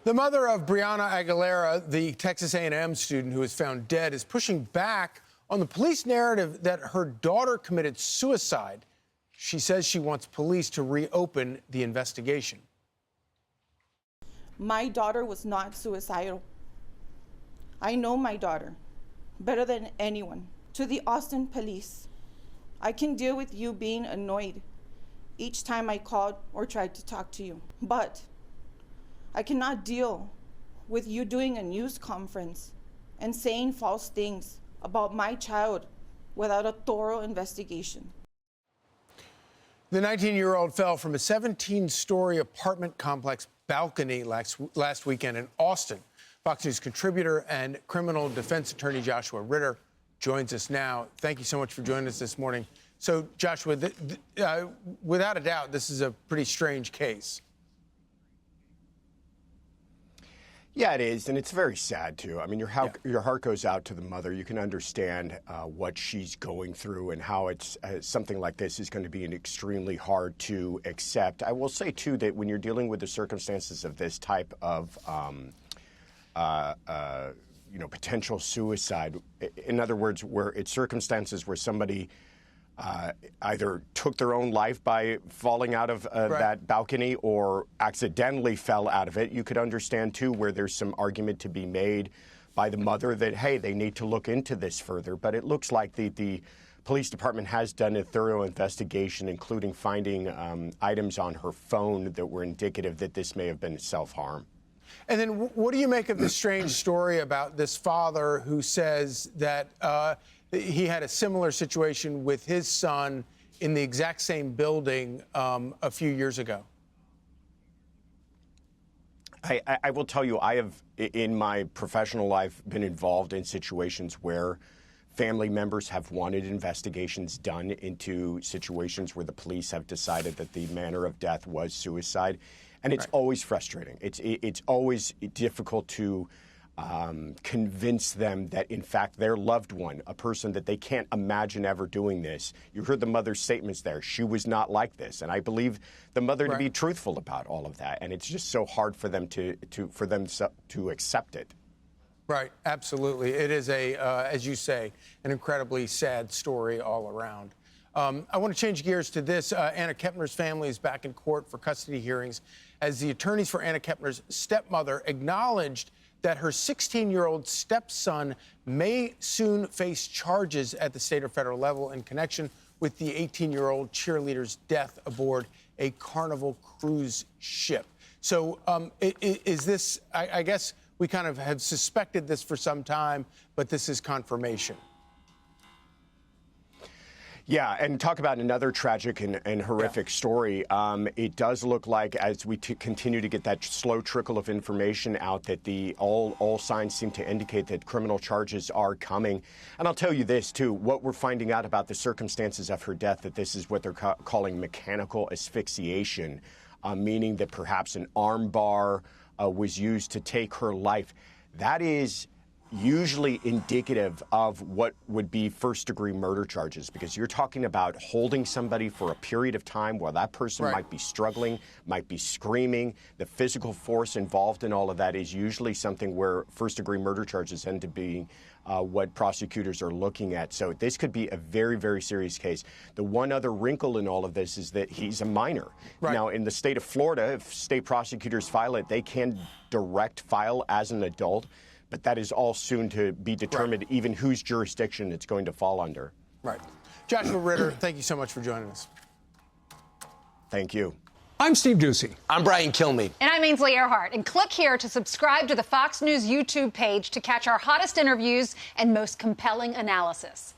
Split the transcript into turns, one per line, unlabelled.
The mother of Brie Aguilera, the Texas A&M student who was found dead, is pushing back on the police narrative that her daughter committed suicide. She says she wants police to reopen the investigation.
My daughter was not suicidal. I know my daughter better than anyone. To the Austin police, I can deal with you being annoyed each time I called or tried to talk to you, but I cannot deal with you doing a news conference and saying false things about my child without a thorough investigation.
The 19-year-old fell from a 17-story apartment complex balcony last weekend in Austin. Fox News contributor and criminal defense attorney Joshua Ritter joins us now. Thank you so much for joining us this morning. So, Joshua, without a doubt, this is a pretty strange case.
Yeah, it is, and it's very sad, too. I mean, your heart goes out to the mother. You can understand what she's going through and how it's something like this is going to be extremely hard to accept. I will say, too, that when you're dealing with the circumstances of this type of potential suicide, in other words, where it's circumstances where somebody either took their own life by falling out of that balcony or accidentally fell out of it. You could understand, too, where there's some argument to be made by the mother that, hey, they need to look into this further. But it looks like the police department has done a thorough investigation, including finding items on her phone that were indicative that this may have been self-harm.
And then what do you make of the strange story about this father who says that he had a similar situation with his son in the exact same building a few years ago?
I will tell you, I have, in my professional life, been involved in situations where family members have wanted investigations done into situations where the police have decided that the manner of death was suicide. And it's always frustrating. It's always difficult to convince them that, in fact, their loved one, a person that they can't imagine ever doing this. You heard the mother's statements there. She was not like this. And I believe the mother to be truthful about all of that. And it's just so hard for them to accept it.
Right. Absolutely. It is as you say, an incredibly sad story all around. I want to change gears to this. Anna Kepner's family is back in court for custody hearings as the attorneys for Anna Kepner's stepmother acknowledged that her 16-year-old stepson may soon face charges at the state or federal level in connection with the 18-year-old cheerleader's death aboard a Carnival cruise ship. So is this, I guess we kind of have suspected this for some time, but this is confirmation.
Yeah, and talk about another tragic and horrific story. It does look like, as we continue to get that slow trickle of information out, that all signs seem to indicate that criminal charges are coming. And I'll tell you this, too, what we're finding out about the circumstances of her death, that this is what they're calling mechanical asphyxiation, meaning that perhaps an arm bar was used to take her life. That is usually indicative of what would be first-degree murder charges, because you're talking about holding somebody for a period of time while that person might be struggling, might be screaming. The physical force involved in all of that is usually something where first-degree murder charges end up being what prosecutors are looking at. So this could be a very, very serious case. The one other wrinkle in all of this is that he's a minor. Now, in the state of Florida, if state prosecutors file it, they can direct file as an adult. But that is all soon to be determined, even whose jurisdiction it's going to fall under.
Right. Joshua Ritter, thank you so much for joining us.
Thank you.
I'm Steve Ducey.
I'm Brian Kilmeade.
And I'm Ainsley Earhart. And click here to subscribe to the Fox News YouTube page to catch our hottest interviews and most compelling analysis.